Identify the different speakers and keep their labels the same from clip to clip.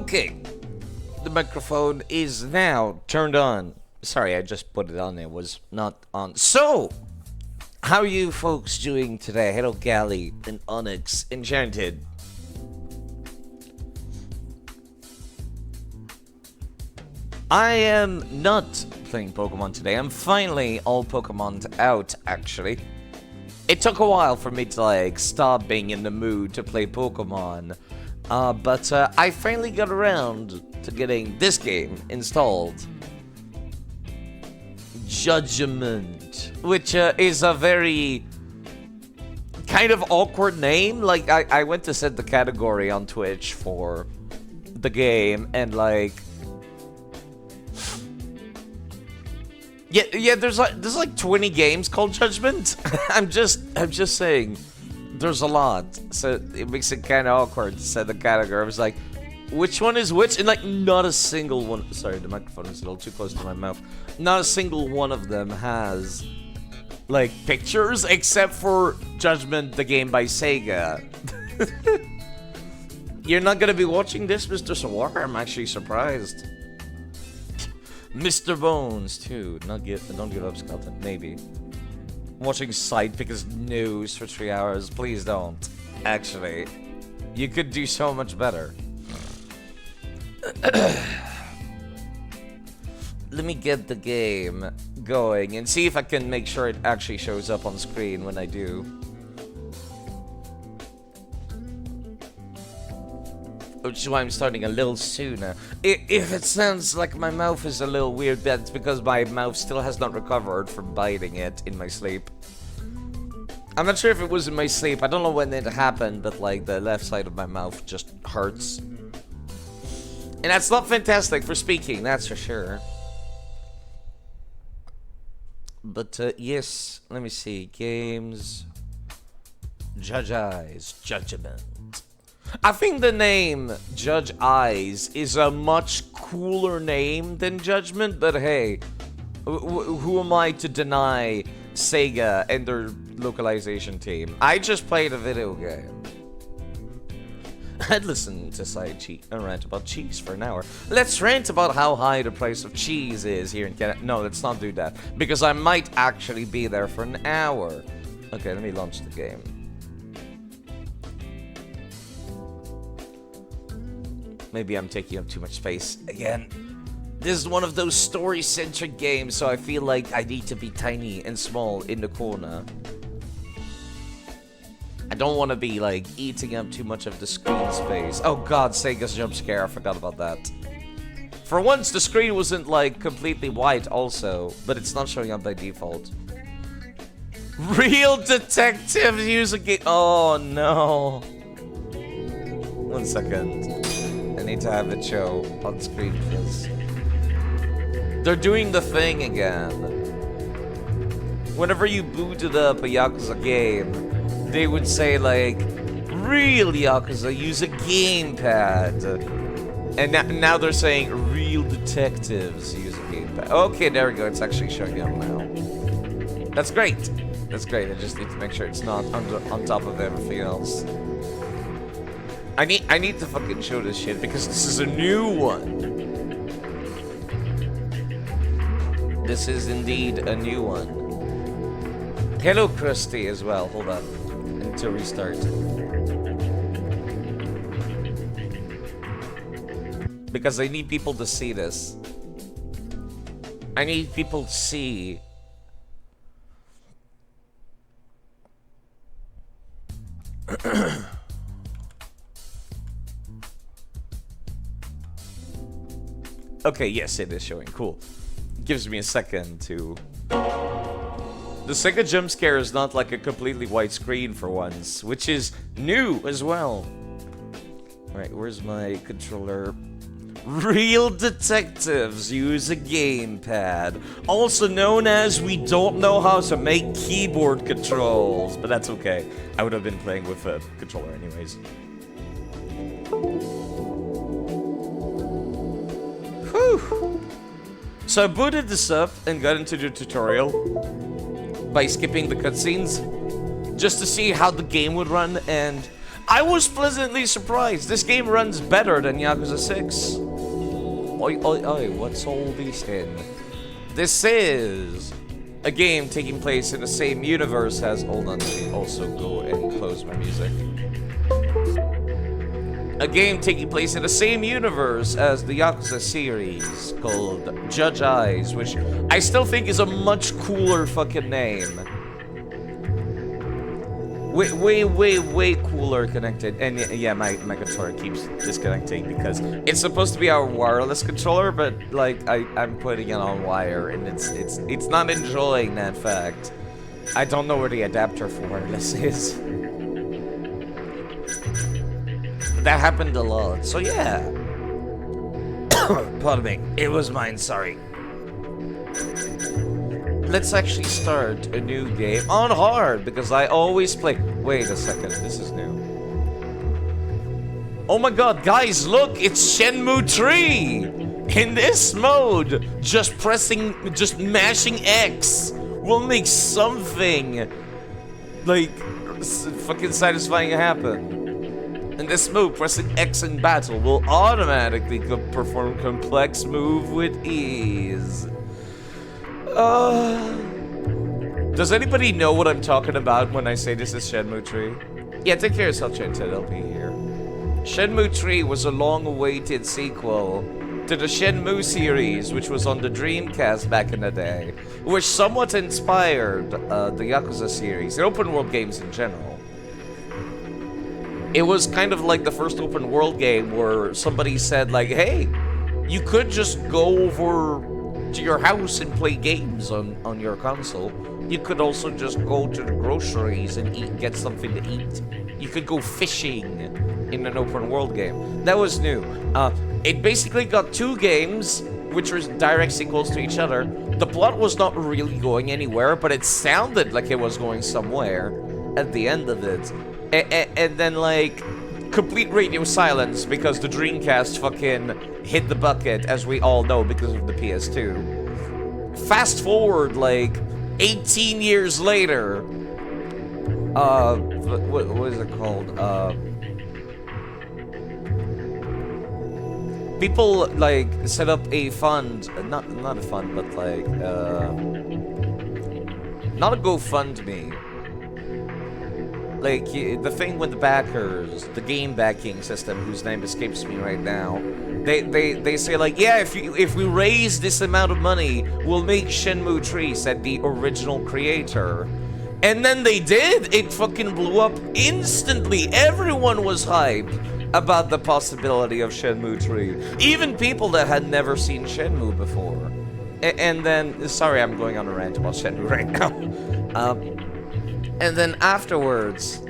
Speaker 1: Okay, the microphone is now turned on. Sorry, I just put it on, it was not on. So, how are you folks doing today? Hello, Gally and Onyx Enchanted. I am not playing Pokemon today. I'm finally all Pokemon out, actually. It took a while for me to, like, stop being in the mood to play Pokemon. But I finally got around to getting this game installed. Judgement. Which is a very kind of awkward name. Like, I went to set the category on Twitch for the game, and, like... Yeah, there's like 20 games called Judgement. I'm just saying, there's a lot, so it makes it kind of awkward to set the category. I was like, which one is which? And like, not a single one. Sorry, the microphone is a little too close to my mouth. Not a single one of them has like pictures, except for Judgement, the game by Sega. You're not gonna be watching this, Mr. Sawar? I'm actually surprised. Mr. Bones, too. Don't give up, Skeleton. Maybe. Watching Side Pickers news for 3 hours. Please don't. Actually. You could do so much better. Let me get the game going and see if I can make sure it actually shows up on screen when I do. Which is why I'm starting a little sooner. If it sounds like my mouth is a little weird, that's because my mouth still has not recovered from biting it in my sleep. I'm not sure if it was in my sleep. I don't know when it happened, but like the left side of my mouth just hurts. And that's not fantastic for speaking, that's for sure. But yes, let me see. Games. Judge Eyes. Judgement. I think the name Judge Eyes is a much cooler name than Judgement, but hey, who am I to deny Sega and their localization team? I just played a video game. I'd listen to Side Cheat and rant about cheese for an hour. Let's rant about how high the price of cheese is here in Canada. No, let's not do that, because I might actually be there for an hour. Okay, let me launch the game. Maybe I'm taking up too much space again. This is one of those story-centric games, so I feel like I need to be tiny and small in the corner. I don't want to be, like, eating up too much of the screen space. Oh god, Sega's jump scare, I forgot about that. For once, the screen wasn't, like, completely white also, but it's not showing up by default. Real detectives use a game. Oh no. 1 second. I need to have it show on screen, please. They're doing the thing again. Whenever you booted up a Yakuza game, they would say, like, real Yakuza use a gamepad. And now they're saying real detectives use a gamepad. Okay, there we go. It's actually showing up now. That's great. That's great. I just need to make sure it's not on top of everything else. I need to fucking show this shit because this is a new one. This is indeed a new one. Hello, Krusty, as well. Hold on. I need to restart. Because I need people to see this. I need people to see. Okay, yes, it is showing. Cool. Gives me a second to... The Sega jump scare is not like a completely white screen for once, which is new as well. Alright, where's my controller? Real detectives use a gamepad, also known as we don't know how to make keyboard controls, but that's okay. I would have been playing with a controller anyways. Whew. So I booted this up and got into the tutorial by skipping the cutscenes just to see how the game would run, and I was pleasantly surprised. This game runs better than Yakuza 6. Oi, oi, oi, what's all these in? This is a game taking place in the same universe as... Hold on, let me also go and close my music. A game taking place in the same universe as the Yakuza series called Judge Eyes, which I still think is a much cooler fucking name. Way cooler connected. And yeah, my controller keeps disconnecting because it's supposed to be our wireless controller, but like I'm putting it on wire and it's not enjoying that fact. I don't know where the adapter for wireless is. That happened a lot. So yeah. Pardon me. It was mine, sorry. Let's actually start a new game on hard, because I always play... Wait a second, this is new. Oh my god, guys, look! It's Shenmue 3! In this mode, just mashing X will make something, like, fucking satisfying happen. In this mode, pressing X in battle will automatically perform complex move with ease. Does anybody know what I'm talking about when I say this is Shenmue 3? Yeah, take care of yourself, Chanted, I'll be here. Shenmue 3 was a long-awaited sequel to the Shenmue series, which was on the Dreamcast back in the day, which somewhat inspired the Yakuza series, the open-world games in general. It was kind of like the first open-world game where somebody said, like, hey, you could just go over to your house and play games on your console. You could also just go to the groceries and get something to eat. You could go fishing in an open world game. That was new. It basically got two games, which were direct sequels to each other. The plot was not really going anywhere, but it sounded like it was going somewhere at the end of it. And then, like, complete radio silence because the Dreamcast fucking hit the bucket, as we all know, because of the PS2. Fast forward, like, 18 years later, what is it called? People, like, set up a fund, not a fund, but, like, not a GoFundMe. Like, the thing with the backers, the game backing system, whose name escapes me right now, they say, like, yeah, if we raise this amount of money, we'll make Shenmue 3, said the original creator. And then they did! It fucking blew up instantly! Everyone was hyped about the possibility of Shenmue 3. Even people that had never seen Shenmue before. And then, sorry, I'm going on a rant about Shenmue right now. And then afterwards,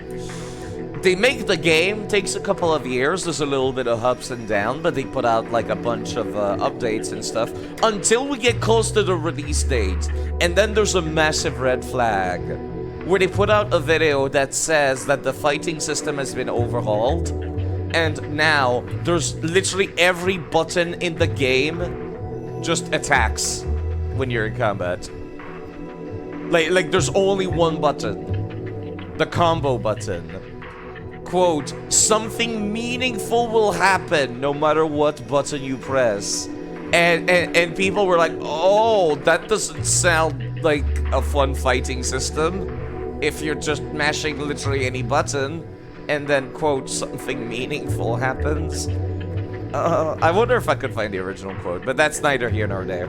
Speaker 1: they make the game, takes a couple of years, there's a little bit of ups and downs, but they put out like a bunch of updates and stuff, until we get close to the release date. And then there's a massive red flag, where they put out a video that says that the fighting system has been overhauled, and now there's literally every button in the game just attacks when you're in combat. Like there's only one button. The combo button. Quote, something meaningful will happen no matter what button you press. And people were like, oh, that doesn't sound like a fun fighting system. If you're just mashing literally any button, and then, quote, something meaningful happens. I wonder if I could find the original quote, but that's neither here nor there.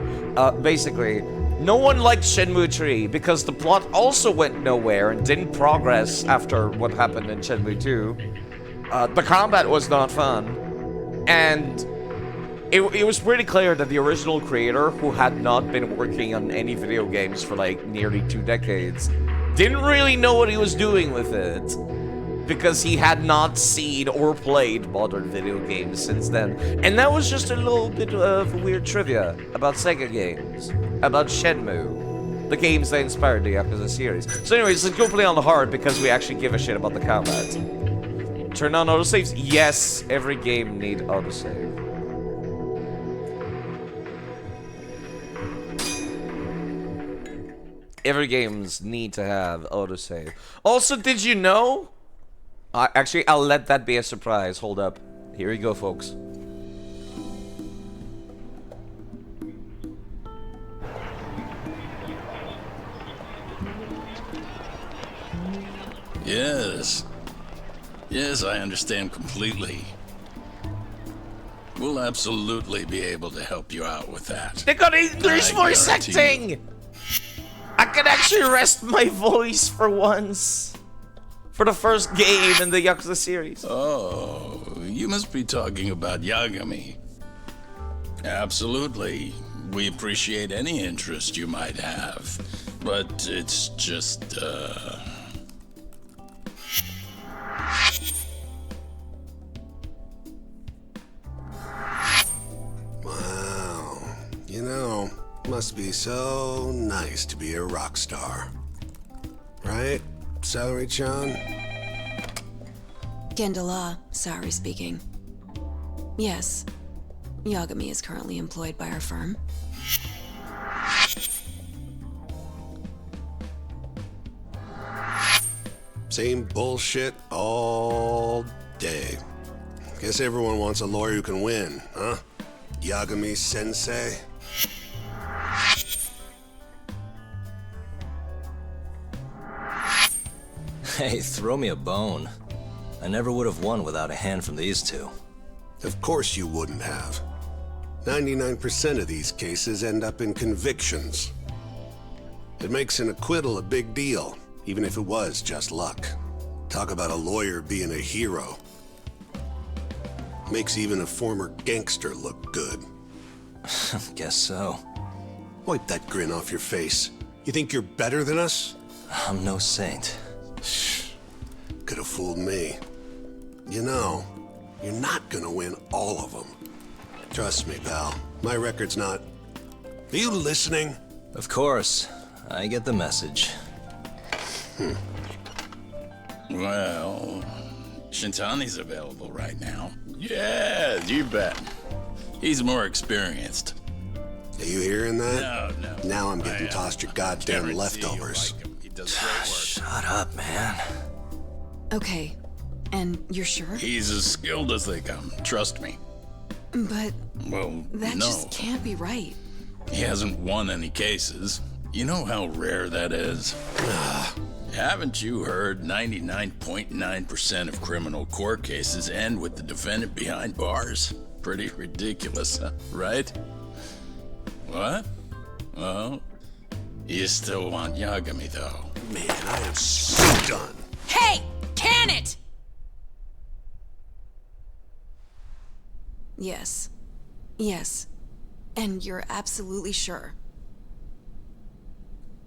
Speaker 1: Basically, no one liked Shenmue 3 because the plot also went nowhere and didn't progress after what happened in Shenmue 2. The combat was not fun, and it was pretty clear that the original creator, who had not been working on any video games for like nearly 2 decades, didn't really know what he was doing with it. Because he had not seen or played modern video games since then. And that was just a little bit of weird trivia about Sega games. About Shenmue. The games that inspired the Yakuza series. So anyways, let's go play on the hard because we actually give a shit about the combat. Turn on autosaves? Yes, every game need autosave. Every games need to have autosave. Also, did you know Actually, I'll let that be a surprise. Hold up. Here we go, folks.
Speaker 2: Yes. Yes, I understand completely. We'll absolutely be able to help you out with that.
Speaker 1: They got English voice acting! I can actually rest my voice for once. For the first game in the Yakuza series.
Speaker 2: Oh, you must be talking about Yagami. Absolutely. We appreciate any interest you might have. But it's just,
Speaker 3: Wow. You know, must be so nice to be a rock star. Right, Saori-chan?
Speaker 4: Gendala, Saori speaking. Yes, Yagami is currently employed by our firm.
Speaker 3: Same bullshit all day. Guess everyone wants a lawyer who can win, huh? Yagami-sensei?
Speaker 5: Hey, throw me a bone. I never would have won without a hand from these two.
Speaker 3: Of course you wouldn't have. 99% of these cases end up in convictions. It makes an acquittal a big deal, even if it was just luck. Talk about a lawyer being a hero. Makes even a former gangster look good.
Speaker 5: Guess so.
Speaker 3: Wipe that grin off your face. You think you're better than us?
Speaker 5: I'm no saint.
Speaker 3: Could have fooled me. You know, you're not gonna win all of them. Trust me, pal. My record's not... Are you listening?
Speaker 5: Of course. I get the message.
Speaker 2: well, Shintani's available right now. Yeah, you bet. He's more experienced.
Speaker 3: Are you hearing that?
Speaker 2: No.
Speaker 3: Now I'm getting tossed your goddamn
Speaker 2: Guarantee
Speaker 3: leftovers.
Speaker 2: you'll like him. He does great work.
Speaker 5: Shut up, man.
Speaker 4: Okay, and you're sure?
Speaker 2: He's as skilled as they come, trust me.
Speaker 4: But
Speaker 2: Well,
Speaker 4: that
Speaker 2: no.
Speaker 4: just can't be right.
Speaker 2: He hasn't won any cases. You know how rare that is? Haven't you heard 99.9% of criminal court cases end with the defendant behind bars? Pretty ridiculous, huh? Right? What? Well, you still want Yagami, though.
Speaker 3: Man, I am so done.
Speaker 4: Hey! Can it? Yes. Yes. And you're absolutely sure.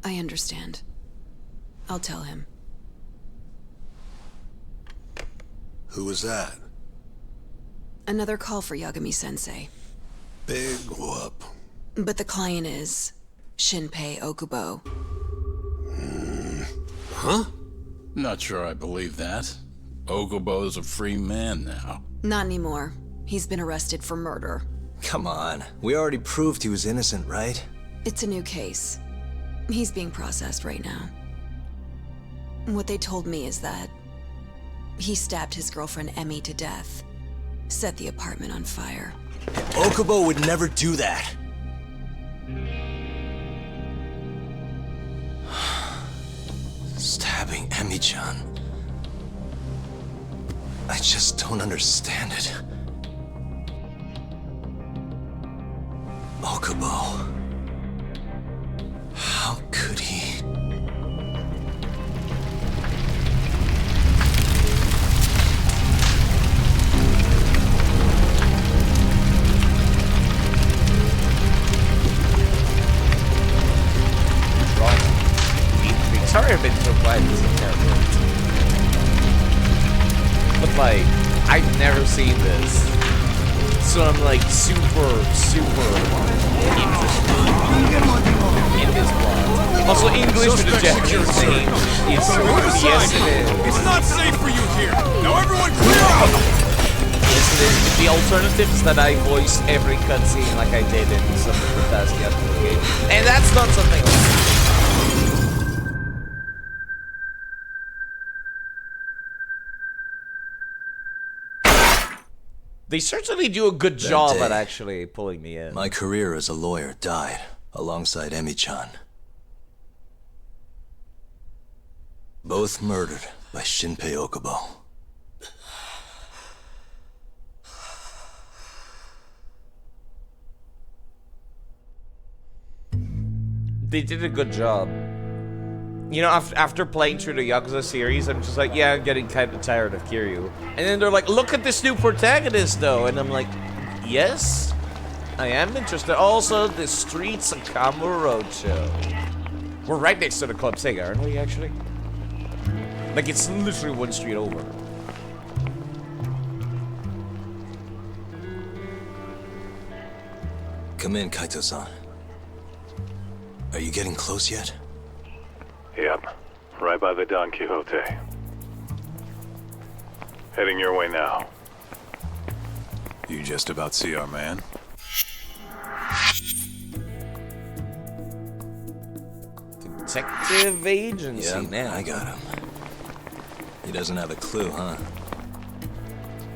Speaker 4: I understand. I'll tell him.
Speaker 3: Who was that?
Speaker 4: Another call for Yagami-sensei.
Speaker 3: Big whoop.
Speaker 4: But the client is Shinpei Okubo.
Speaker 3: Huh?
Speaker 2: Not sure I believe that. Okubo's a free man now.
Speaker 4: Not anymore. He's been arrested for murder.
Speaker 5: Come on. We already proved he was innocent, right?
Speaker 4: It's a new case. He's being processed right now. What they told me is that he stabbed his girlfriend Emmy to death, set the apartment on fire.
Speaker 5: Okubo would never do that. Stabbing Emmy-chan. I just don't understand it. Okubo. How could he?
Speaker 1: Sorry I've been so quiet this character. But like, I've never seen this. So I'm like super interested in this plot. Also, English with the Japanese name is yes it is.
Speaker 6: It's not safe for you here. Now everyone clear out!
Speaker 1: Yes it is. The alternative is that I voiced every cutscene like I did in some of the past Yakuza games. And that's not something They certainly do a good job
Speaker 5: day,
Speaker 1: at actually pulling me in.
Speaker 5: My career as a lawyer died alongside Emi-chan. Both murdered by Shinpei Okubo.
Speaker 1: They did a good job. You know, after playing through the Yakuza series, I'm just like, yeah, I'm getting kind of tired of Kiryu. And then they're like, look at this new protagonist, though. And I'm like, yes, I am interested. Also, the streets of Kamurocho. We're right next to the Club Sega, aren't we, actually? Like, it's literally one street over.
Speaker 5: Come in, Kaito-san. Are you getting close yet?
Speaker 7: Yep, right by the Don Quixote. Heading your way now.
Speaker 6: You just about see our man?
Speaker 1: Detective agency,
Speaker 5: Yeah,
Speaker 1: man.
Speaker 5: I got him. He doesn't have a clue, huh?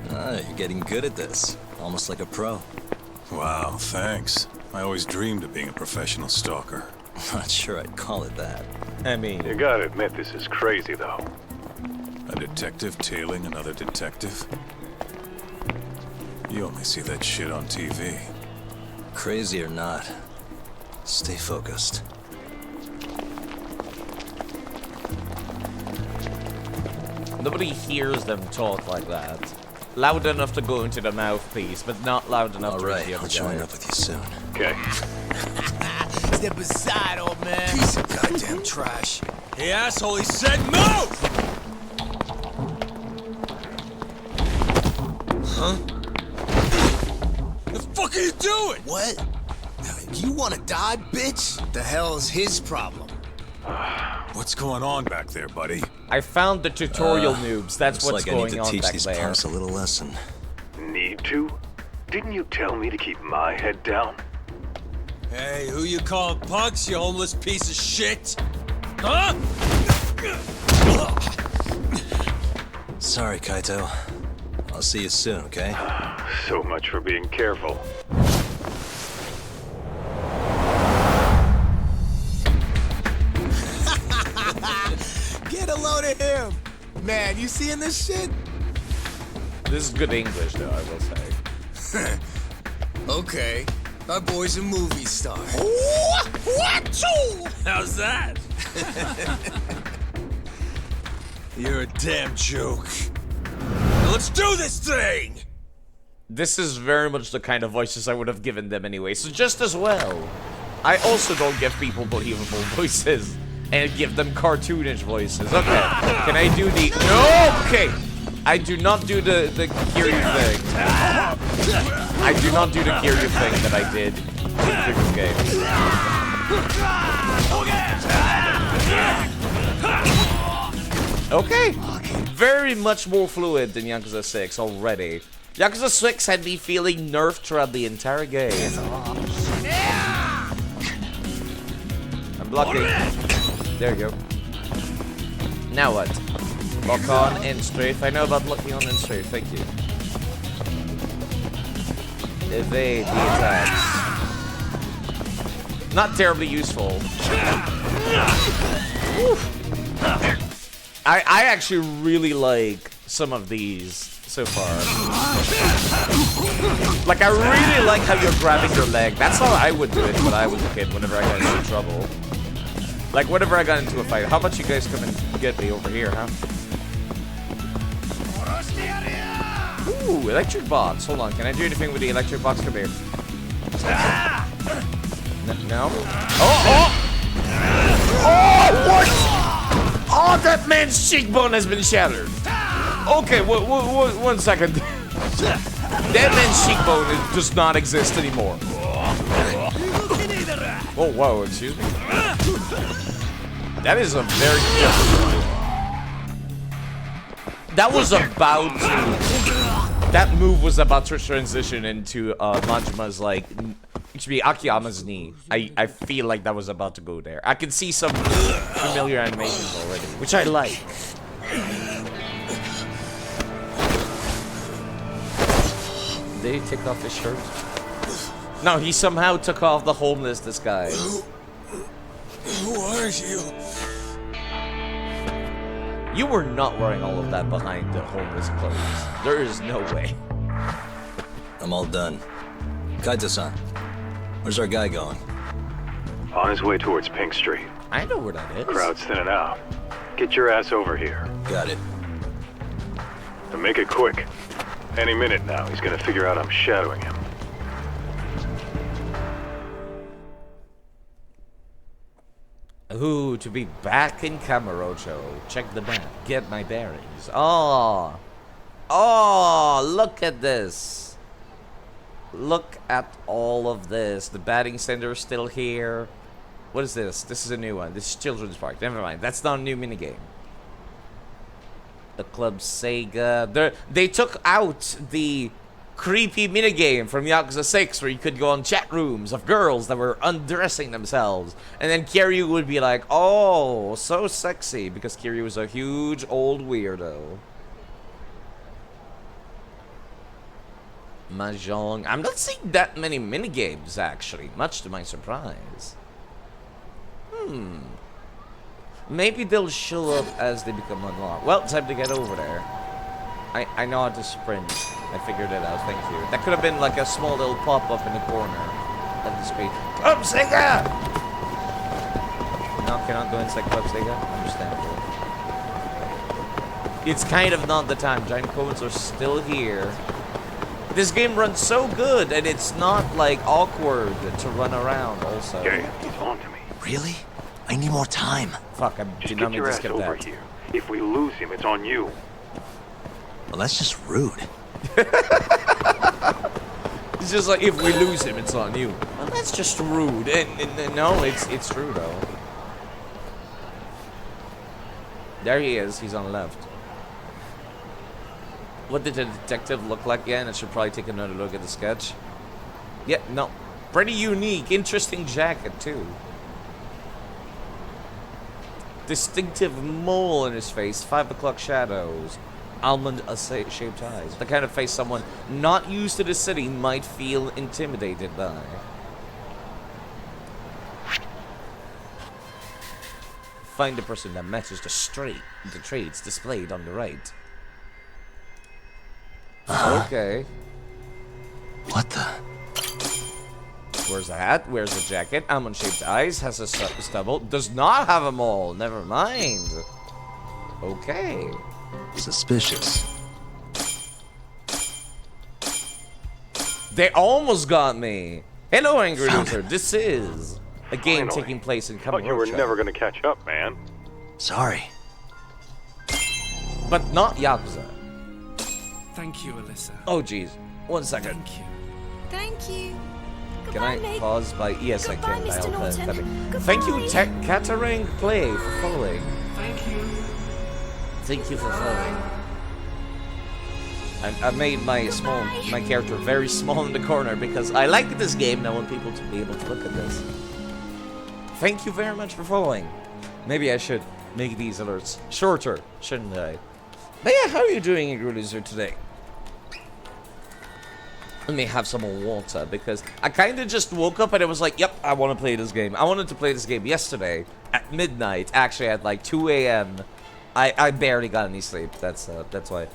Speaker 5: Ah, you're getting good at this. Almost like a pro.
Speaker 6: Wow, thanks. I always dreamed of being a professional stalker.
Speaker 5: Not sure I'd call it that.
Speaker 1: I mean,
Speaker 7: You gotta admit this is crazy, though.
Speaker 6: A detective tailing another detective? You only see that shit on TV.
Speaker 5: Crazy or not, stay focused.
Speaker 1: nobody hears them talk like that. Loud enough to go into the mouthpiece, but not loud enough
Speaker 5: All
Speaker 1: to reach
Speaker 5: right,
Speaker 1: the
Speaker 5: I'll
Speaker 1: other
Speaker 5: join
Speaker 1: guy.
Speaker 5: up with you soon.
Speaker 7: Okay.
Speaker 8: Step aside, old man.
Speaker 9: Piece of goddamn trash.
Speaker 6: Hey, asshole, he said move!
Speaker 9: Huh?
Speaker 6: The fuck are you doing?
Speaker 9: What? You wanna die, bitch? The hell's his problem?
Speaker 6: What's going on back there, buddy?
Speaker 1: I found the tutorial noobs. That's
Speaker 5: Looks
Speaker 1: what's
Speaker 5: like I need
Speaker 1: going
Speaker 5: to
Speaker 1: on
Speaker 5: teach
Speaker 1: back
Speaker 5: these
Speaker 1: there.
Speaker 5: punks a little lesson.
Speaker 7: Need to? Didn't you tell me to keep my head down?
Speaker 6: Hey, who you calling punks, you homeless piece of shit? Huh?
Speaker 5: Sorry, Kaito. I'll see you soon, okay?
Speaker 7: So much for being careful.
Speaker 9: Get a load of him! Man, you seeing this shit?
Speaker 1: This is good English, though, I will say.
Speaker 9: Okay, our boy's a movie star.
Speaker 6: How's that? You're a damn joke. Now let's do this thing!
Speaker 1: This is very much the kind of voices I would have given them anyway, so just as well. I also don't give people believable voices and give them cartoonish voices. Okay, can I do the... No! Okay! I do not do the Kiryu thing. I do not do the Kiryu thing that I did in previous games. Okay, very much more fluid than Yakuza 6 already. Yakuza 6 had me feeling nerfed throughout the entire game. I'm blocking. There you go. Now what? Lock on and strafe. I know about locking on and strafe, thank you. Evade the attacks. Not terribly useful. I actually really like some of these so far. Like, I really like how you're grabbing your leg. That's how I would do it when I was a kid, whenever I got into trouble. Like, whenever I got into a fight. How about you guys come and get me over here, huh? Ooh, electric box. Hold on, can I do anything with the electric box? Come here. No? Oh, what? Oh, that man's cheekbone has been shattered. Okay, one second. That man's cheekbone does not exist anymore. Oh, whoa, excuse me. That is a very different. That was about to... That move was about to transition into Majima's, like... It should be Akiyama's knee. I feel like that was about to go there. I can see some familiar animations already, which I like. Did he take off his shirt? No, he somehow took off the homeless disguise.
Speaker 6: Who are you?
Speaker 1: You were not wearing all of that behind the homeless clothes. There is no way.
Speaker 5: I'm all done. Kaito-san, where's our guy going?
Speaker 7: On his way towards Pink Street.
Speaker 1: I know where that is.
Speaker 7: Crowd's thinning out. Get your ass over here.
Speaker 5: Got it.
Speaker 7: And make it quick. Any minute now, he's gonna figure out I'm shadowing him.
Speaker 1: Ooh, to be back in Kamurocho. Check the map. Get my bearings. Oh. Oh, look at this. Look at all of this. The batting center is still here. What is this? This is a new one. This is Children's Park. Never mind. That's not a new minigame. The Club Sega. They took out the creepy minigame from Yakuza 6 where you could go on chat rooms of girls that were undressing themselves. And then Kiryu would be like, oh, so sexy. Because Kiryu was a huge old weirdo. Mahjong. I'm not seeing that many minigames, actually. Much to my surprise. Maybe they'll show up as they become unlocked. Well, time to get over there. I know how to sprint. I figured it out, thank you. That could have been like a small little pop-up in the corner of the screen. Club Sega! No, cannot go inside Club Sega? Understandable. It's kind of not the time. Giant codes are still here. This game runs so good, and it's not, like, awkward to run around, also.
Speaker 7: Okay, he's on to me.
Speaker 5: Really? I need more time.
Speaker 1: Fuck, I
Speaker 7: Just
Speaker 1: did not
Speaker 7: get
Speaker 1: mean
Speaker 7: your
Speaker 1: to
Speaker 7: ass
Speaker 1: skip
Speaker 7: over
Speaker 1: that.
Speaker 7: here. If we lose him, it's on you.
Speaker 5: Well, that's just rude.
Speaker 1: It's just like, if we lose him, it's on you. Well, that's just rude. And no, it's true, though. There he is. He's on the left. What did the detective look like again? I should probably take another look at the sketch. Yeah, no. Pretty unique. Interesting jacket, too. Distinctive mole in his face. 5 o'clock shadows. Almond-shaped eyes. The kind of face someone not used to the city might feel intimidated by. Find the person that matches the traits displayed on the right. Okay.
Speaker 5: What the?
Speaker 1: Wears a hat, wears a jacket, almond-shaped eyes, has a stubble, does not have a mole. Never mind. Okay.
Speaker 5: Suspicious.
Speaker 1: They almost got me. Hello, Angry
Speaker 5: Found
Speaker 1: Loser. This is a game
Speaker 7: Finally.
Speaker 1: taking place in
Speaker 7: Thought you were
Speaker 1: Kamurocho.
Speaker 7: never gonna catch up, man.
Speaker 5: Sorry.
Speaker 1: But not Yakuza.
Speaker 10: Thank you, Alyssa.
Speaker 1: Oh, jeez. 1 second.
Speaker 10: Thank you.
Speaker 4: Thank you.
Speaker 1: Can I pause by... Yes, I
Speaker 4: Goodbye,
Speaker 1: can.
Speaker 4: Mr.
Speaker 1: I'll
Speaker 4: Norton.
Speaker 1: type. Thank you, Katarang Play, for following.
Speaker 10: Thank you.
Speaker 1: Thank you for following. I made my character very small in the corner because I like this game and I want people to be able to look at this. Thank you very much for following. Maybe I should make these alerts shorter, shouldn't I? But yeah, how are you doing, Angry Loser, today? Let me have some more water because I kind of just woke up and it was like, yep, I want to play this game. I wanted to play this game yesterday at midnight, actually at like 2 a.m. I barely got any sleep. That's why.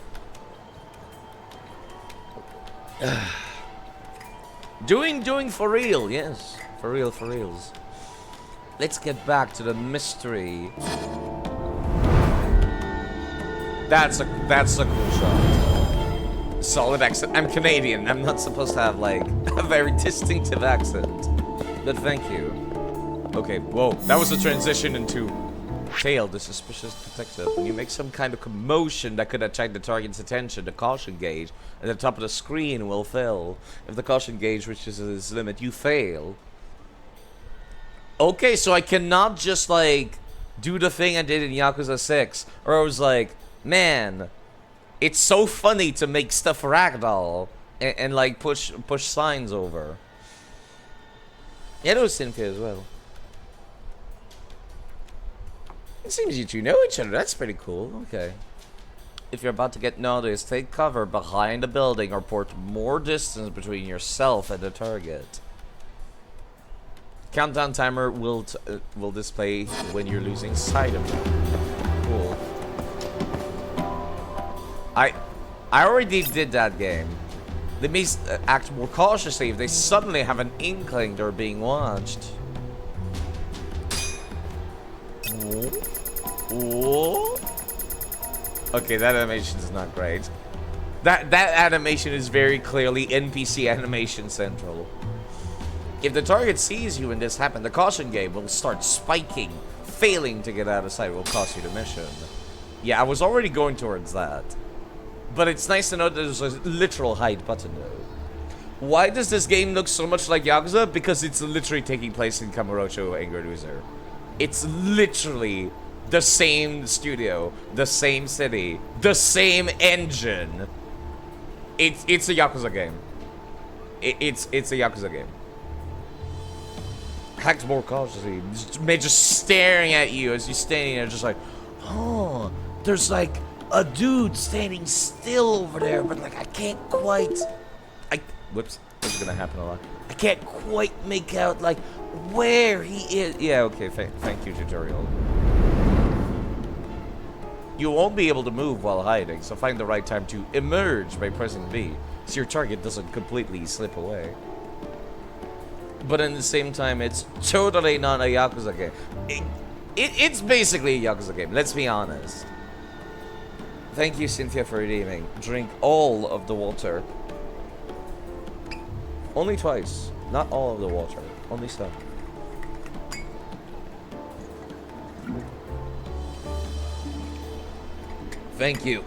Speaker 1: Doing for real, yes. For reals. Let's get back to the mystery. That's a cool shot. Solid accent. I'm Canadian. I'm not supposed to have like a very distinctive accent. But thank you. Okay, whoa. That was a transition into Tail, the suspicious detective. When you make some kind of commotion that could attract the target's attention, the caution gauge at the top of the screen will fill. If the caution gauge reaches its limit, you fail. Okay, so I cannot just like do the thing I did in Yakuza 6, or I was like, man, it's so funny to make stuff ragdoll and like push signs over. Yeah, those Cynthia as well. It seems you two know each other. That's pretty cool. Okay. If you're about to get noticed, take cover behind a building or put more distance between yourself and the target. Countdown timer will display when you're losing sight of them. Cool. I already did that game. They may act more cautiously if they suddenly have an inkling they're being watched. Whoa. Okay, that animation is not great. That animation is very clearly NPC animation central. If the target sees you and this happens, the caution gate will start spiking. Failing to get out of sight will cost you the mission. Yeah, I was already going towards that. But it's nice to know that there's a literal hide button though. Why does this game look so much like Yakuza? Because it's literally taking place in Kamurocho Angry Loser. It's literally the same studio, the same city, the same engine. It's a Yakuza game. It's a Yakuza game. Hacked more cautiously, just staring at you as you're standing there, just like, oh, there's like a dude standing still over there, but like I can't quite. Whoops, this is gonna happen a lot. I can't quite make out like where he is. Yeah, okay, thank you, tutorial. You won't be able to move while hiding, so find the right time to emerge by pressing B, so your target doesn't completely slip away. But at the same time, it's totally not a Yakuza game. It's basically a Yakuza game, let's be honest. Thank you, Cynthia, for redeeming. Drink all of the water. Only twice. Not all of the water. Only some. Thank you.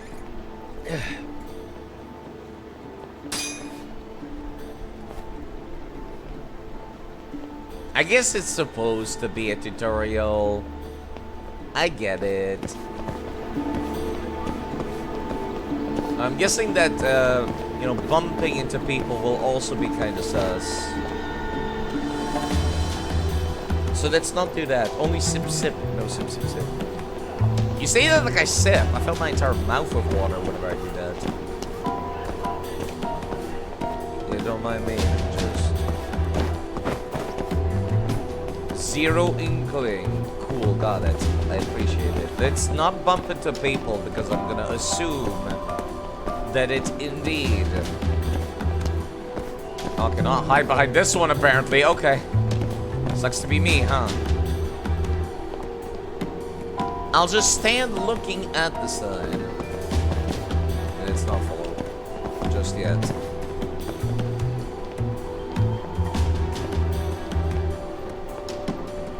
Speaker 1: I guess it's supposed to be a tutorial. I get it. I'm guessing that, you know, bumping into people will also be kind of sus. So let's not do that. Only sip sip. No sip sip sip. You say that like I sip. I filled my entire mouth with water whenever I do that. You don't mind me, just... Zero inkling. Cool, got it. I appreciate it. Let's not bump into people because I'm gonna assume that it's indeed... Oh, cannot hide behind this one apparently. Okay. Sucks to be me, huh? I'll just stand looking at the sign. And it's not full just yet.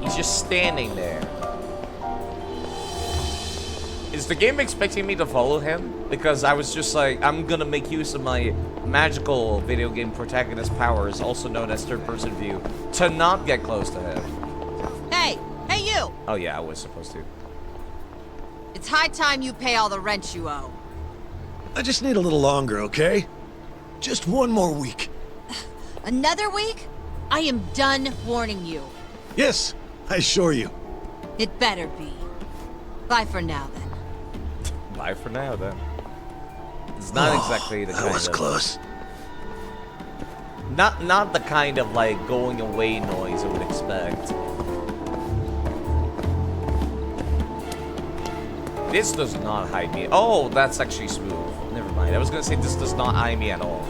Speaker 1: He's just standing there. Is the game expecting me to follow him? Because I was just like, I'm gonna make use of my magical video game protagonist powers, also known as third-person view, to not get close to him.
Speaker 11: Hey! Hey, you!
Speaker 1: Oh yeah, I was supposed to.
Speaker 11: It's high time you pay all the rent you owe.
Speaker 12: I just need a little longer, okay? Just one more week.
Speaker 11: Another week? I am done warning you.
Speaker 12: Yes, I assure you.
Speaker 11: It better be. Bye for now, then.
Speaker 1: Bye for now, then. It's not exactly the kind
Speaker 12: that was
Speaker 1: of...
Speaker 12: close.
Speaker 1: Not the kind of, like, going away noise I would expect. This does not hide me. Oh, that's actually smooth. Never mind. I was gonna say this does not hide me at all.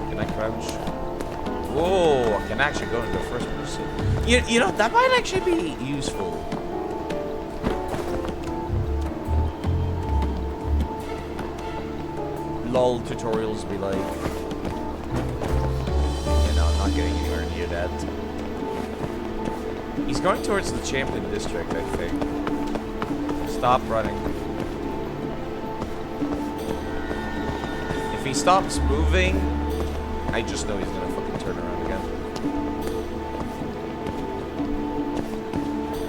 Speaker 1: Can I crouch? Whoa, I can actually go into first person. You know, that might actually be useful. LOL tutorials be like... You know, I'm not getting anywhere near that. He's going towards the Champion District, I think. Stop running. If he stops moving, I just know he's gonna fucking turn around again.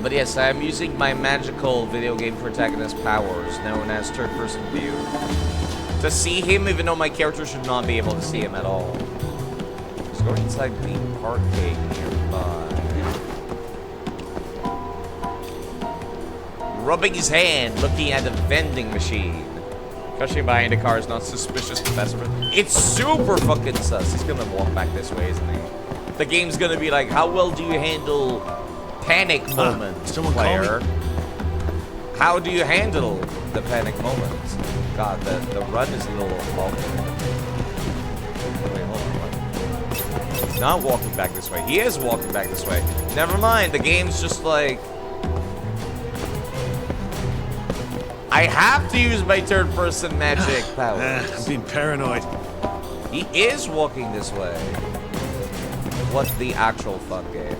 Speaker 1: But yes, I'm using my magical video game protagonist powers, known as third-person view, to see him, even though my character should not be able to see him at all. Let's go inside the arcade nearby. rubbing his hand, looking at a vending machine. Especially buying the car is not suspicious, Professor. It's super fucking sus. He's gonna walk back this way, isn't he? The game's gonna be like, how well do you handle panic moments, player? How do you handle the panic moments? God, the run is a little awkward. Wait, hold on. He's not walking back this way. He is walking back this way. Never mind. The game's just like... I have to use my third-person magic powers.
Speaker 12: I'm being paranoid.
Speaker 1: He is walking this way. What the actual fuck, game?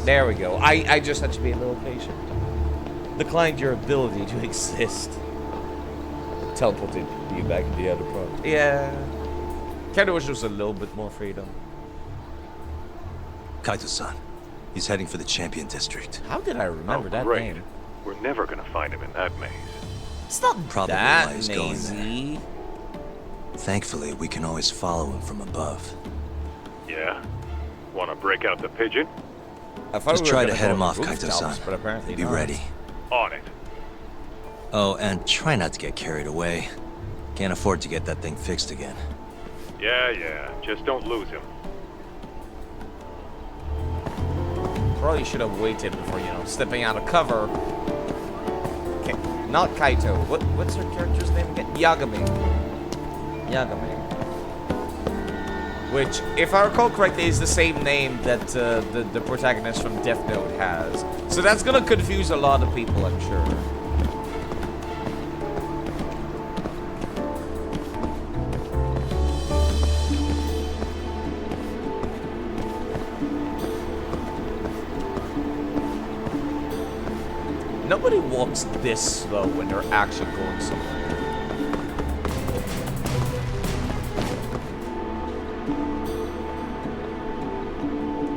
Speaker 1: There we go. I just had to be a little patient. Declined your ability to exist. Teleported you back in the other part. Yeah. Kinda wish there was a little bit more freedom.
Speaker 5: Kaito-san. He's heading for the Champion District.
Speaker 1: How did I remember that
Speaker 7: great.
Speaker 1: name?
Speaker 7: We're never gonna find him in that maze.
Speaker 1: It's not
Speaker 5: Probably
Speaker 1: that
Speaker 5: why he's going
Speaker 1: mazy.
Speaker 5: there. Thankfully, we can always follow him from above.
Speaker 7: Yeah? Wanna break out the pigeon?
Speaker 5: Just try to head him off, Kaito-san.
Speaker 1: But apparently
Speaker 5: Be
Speaker 1: not.
Speaker 5: ready.
Speaker 7: On it.
Speaker 5: Oh, and try not to get carried away. Can't afford to get that thing fixed again.
Speaker 7: Yeah. Just don't lose him.
Speaker 1: Probably should have waited before, stepping out of cover. Okay, not Kaito. What's her character's name again? Yagami. Which, if I recall correctly, is the same name that the protagonist from Death Note has. So that's gonna confuse a lot of people, I'm sure. Nobody walks this slow when they're actually going somewhere.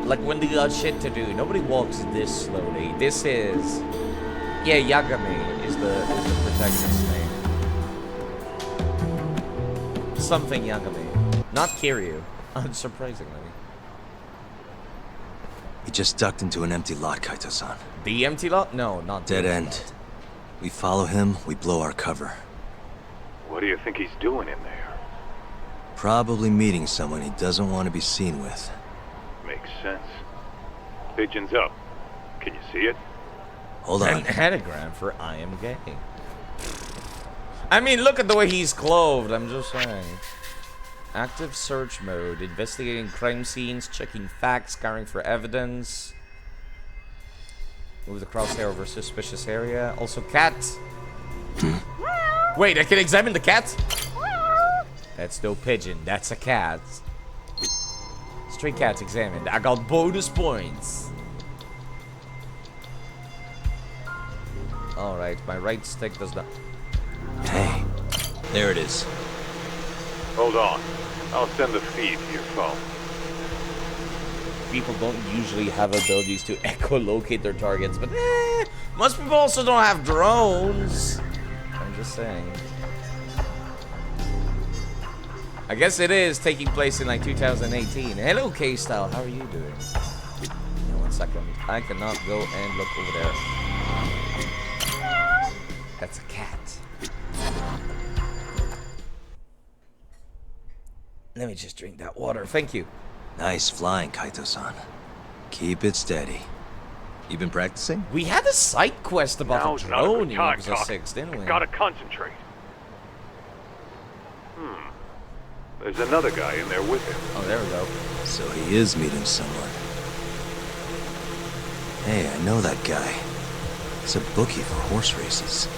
Speaker 1: Like when they got shit to do, nobody walks this slowly. This is, yeah, Yagami is the protagonist's name. Something Yagami, not Kiryu, unsurprisingly.
Speaker 5: He just ducked into an empty lot, Kaito-san.
Speaker 1: The empty lot? No, not
Speaker 5: Dead
Speaker 1: the
Speaker 5: end.
Speaker 1: lot.
Speaker 5: We follow him, we blow our cover.
Speaker 7: What do you think he's doing in there?
Speaker 5: Probably meeting someone he doesn't want to be seen with.
Speaker 7: Makes sense. Pigeon's up. Can you see it?
Speaker 5: Hold on.
Speaker 1: An anagram for I am gay. I mean, look at the way he's clothed, I'm just saying. Active search mode, investigating crime scenes, checking facts, scouring for evidence. Move the crosshair over suspicious area. Also cat. Wait, I can examine the cat? That's no pigeon, that's a cat. Stray cats examined. I got bonus points. Alright, my right stick does not...
Speaker 5: Hey, there it is.
Speaker 7: Hold on. I'll send the feed to your phone.
Speaker 1: People don't usually have abilities to echolocate their targets, but most people also don't have drones. I'm just saying. I guess it is taking place in like 2018. Hello, K-Style. How are you doing? No, 1 second. I cannot go and look over there. That's a cat. Let me just drink that water. Thank you.
Speaker 5: Nice flying, Kaito-san. Keep it steady. You been practicing?
Speaker 1: We had a side quest about
Speaker 7: Now's
Speaker 1: a
Speaker 7: not a
Speaker 1: drone
Speaker 7: good
Speaker 1: in
Speaker 7: time,
Speaker 1: Yakuza
Speaker 7: Doc.
Speaker 1: 6, didn't we?
Speaker 7: Gotta concentrate. There's another guy in there with him.
Speaker 1: Oh, there we go.
Speaker 5: So he is meeting someone. Hey, I know that guy. He's a bookie for horse races.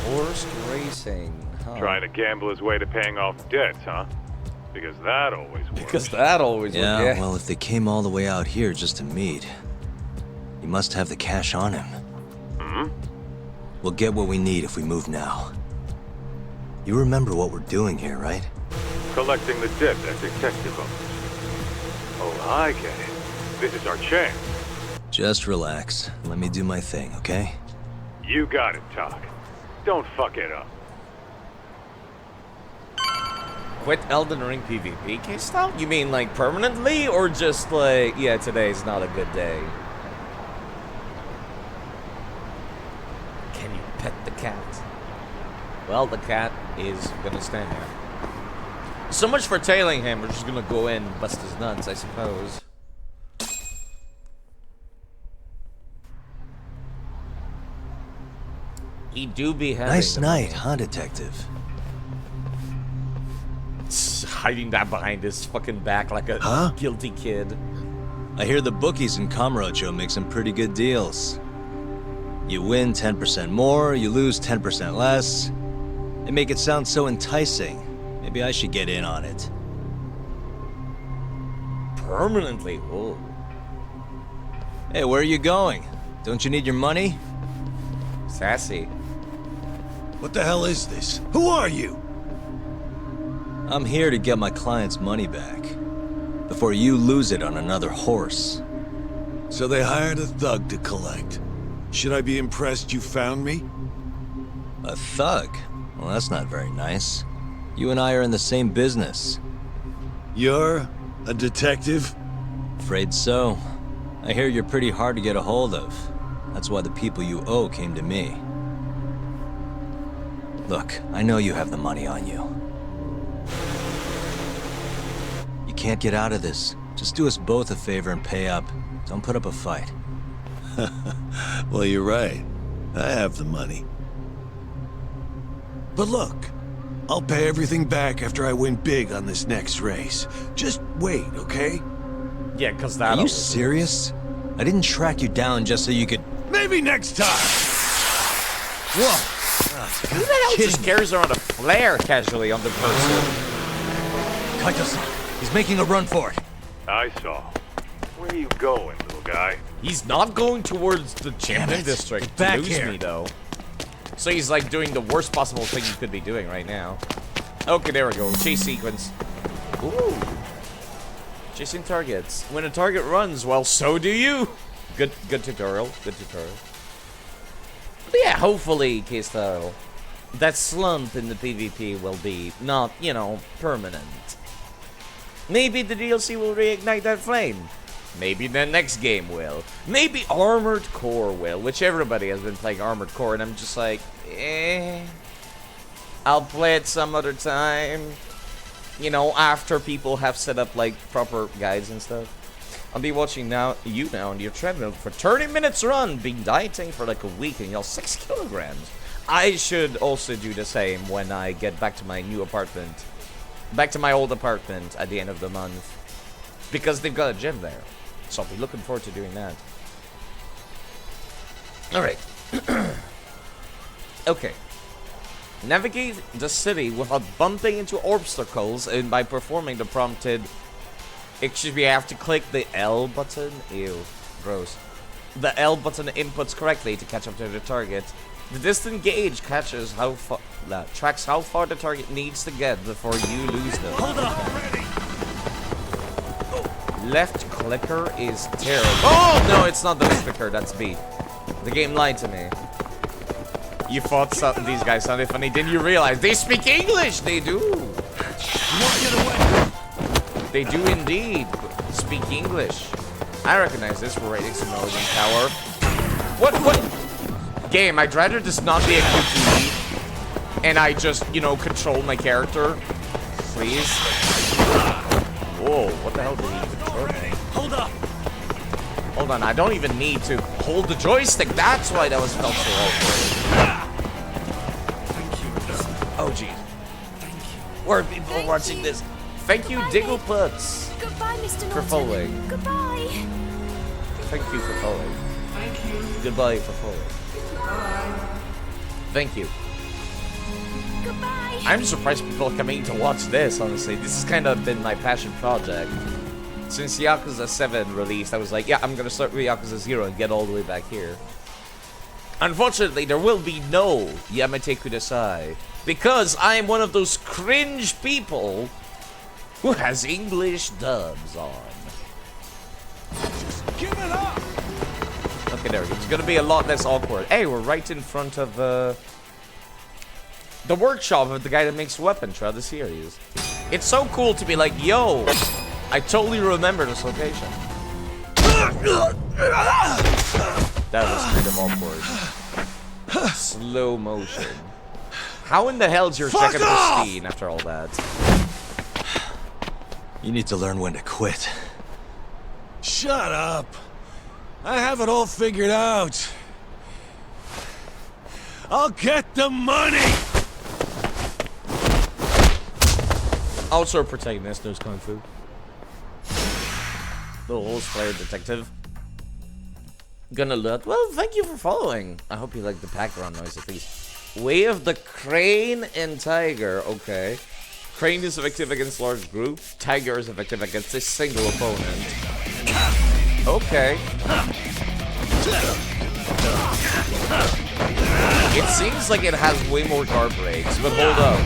Speaker 1: Horse racing, huh?
Speaker 7: Trying to gamble his way to paying off debts, huh? Because that always works.
Speaker 1: Because that always works.
Speaker 5: Yeah, well, if they came all the way out here just to meet, he must have the cash on him. We'll get what we need if we move now. You remember what we're doing here, right?
Speaker 7: Collecting the debt that detective owes. Oh, I get it. This is our chance.
Speaker 5: Just relax. Let me do my thing, okay?
Speaker 7: You got it, Doc. Don't fuck it up.
Speaker 1: Quit Elden Ring PvP, K-Style? You mean like permanently, or just like, yeah, today's not a good day? Well, the cat is gonna stand there. So much for tailing him. We're just gonna go in, bust his nuts, I suppose. He do be having
Speaker 5: Nice night, huh, detective?
Speaker 1: Hiding that behind his fucking back like a guilty kid.
Speaker 5: I hear the bookies in Kamurocho make some pretty good deals. You win 10% more, you lose 10% less. They make it sound so enticing. Maybe I should get in on it.
Speaker 1: Permanently? Whoa.
Speaker 5: Hey, where are you going? Don't you need your money?
Speaker 1: Sassy.
Speaker 12: What the hell is this? Who are you?
Speaker 5: I'm here to get my client's money back. Before you lose it on another horse.
Speaker 12: So they hired a thug to collect. Should I be impressed you found me?
Speaker 5: A thug? Well, that's not very nice. You and I are in the same business.
Speaker 12: You're a detective?
Speaker 5: Afraid so. I hear you're pretty hard to get a hold of. That's why the people you owe came to me. Look, I know you have the money on you. You can't get out of this. Just do us both a favor and pay up. Don't put up a fight.
Speaker 12: Well, you're right. I have the money. But look, I'll pay everything back after I win big on this next race. Just wait, okay?
Speaker 1: Yeah, cause that.
Speaker 5: Are you serious? I didn't track you down just so you could...
Speaker 12: Maybe next time!
Speaker 5: Whoa!
Speaker 1: Who the hell just carries around a flare casually on the person?
Speaker 5: Kaito-san, he's making a run for it.
Speaker 7: I saw. Where are you going, little guy?
Speaker 1: He's not going towards the champion district to
Speaker 5: back
Speaker 1: lose
Speaker 5: here.
Speaker 1: me, though. So he's like doing the worst possible thing he could be doing right now. Okay, there we go. Chase sequence. Ooh. Chasing targets. When a target runs, well, so do you. Good tutorial. Good tutorial. But yeah, hopefully, Keystyle, that slump in the PvP will be not, you know, permanent. Maybe the DLC will reignite that flame. Maybe the next game will. Maybe Armored Core will, which everybody has been playing Armored Core, and I'm just like, I'll play it some other time. You know, after people have set up, like, proper guides and stuff. I'll be watching you now on your treadmill for 30 minutes run, been dieting for like a week, and you're 6 kilograms. I should also do the same when I get back to my new apartment. Back to my old apartment at the end of the month. Because they've got a gym there. So I'll be looking forward to doing that. Alright. Okay. Navigate the city without bumping into obstacles and by performing the prompted... Excuse me, I have to click the L button. Ew. Gross. The L button inputs correctly to catch up to the target. The distant gauge catches how far... tracks how far the target needs to get before you lose them.
Speaker 12: Hold up!
Speaker 1: Left clicker is terrible. Oh, no, it's not the left clicker. That's B. The game lied to me. You thought these guys sounded funny. Didn't you realize they speak English? They do.
Speaker 12: You want to get away?
Speaker 1: They do indeed speak English. I recognize this for rating some Northern Tower. What? Game, I'd rather this not be a QTE. And I just, you know, control my character. Please. Whoa, what the hell did he control me?
Speaker 12: Hold up!
Speaker 1: Hold on, I don't even need to hold the joystick. That's why that was felt so awkward.
Speaker 10: Thank you, Alyssa.
Speaker 1: Oh, geez.
Speaker 10: Thank you.
Speaker 1: Where are people watching this? Thank you, Diggleputs,
Speaker 11: Goodbye, Mr.
Speaker 1: for
Speaker 11: Norton.
Speaker 1: following.
Speaker 11: Goodbye.
Speaker 1: Thank you for following.
Speaker 10: Thank you.
Speaker 1: Goodbye for following. Thank you.
Speaker 11: Goodbye.
Speaker 1: I'm surprised people are coming to watch this, honestly. This has kind of been my passion project. Since Yakuza 7 released, I was like, yeah, I'm gonna start with Yakuza 0 and get all the way back here. Unfortunately, there will be no Yamete Kudasai, because I am one of those cringe people who has English dubs on.
Speaker 12: Just give it up!
Speaker 1: Okay, there we go. It's gonna be a lot less awkward. Hey, we're right in front of the workshop of the guy that makes weapons throughout the series. It's so cool to be like, yo, I totally remember this location. That was kind of awkward. Slow motion. How in the hell's your
Speaker 12: Fuck
Speaker 1: jacket
Speaker 12: off!
Speaker 1: pristine after all that?
Speaker 5: You need to learn when to quit.
Speaker 12: Shut up. I have it all figured out. I'll get the money!
Speaker 1: Also a protagonist knows Kung Fu. The host player detective. Gonna look. Well, thank you for following. I hope you like the background noise at least. Way of the Crane and Tiger. Okay. Crane is effective against large group. Tiger is effective against a single opponent. Okay. It seems like it has way more guard breaks, but hold up.